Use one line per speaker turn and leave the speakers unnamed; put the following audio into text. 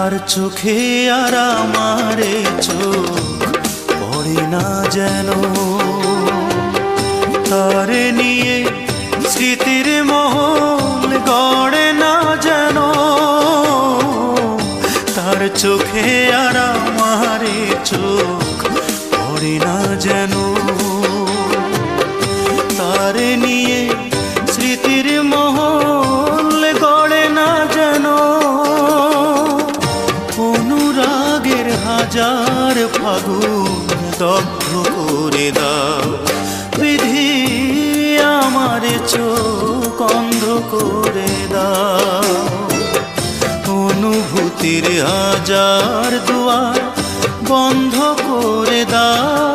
তার চোখে আর আমারে চোখ পড়ে না যেন, তারে নিয়ে স্মৃতির মহল গড়ে না যেন। তার চোখে আর আমারে চোখ পড়ে না যেন, তারে নিয়ে স্মৃতির মহল গড়ে না যেন। অনুরাগের হাজার ফাগুন দগ্ধ করে দাও বিধি, আমার চোখ অন্ধ করে দাও। অনুভূতির হাজার দুয়ার বন্ধ করে দাও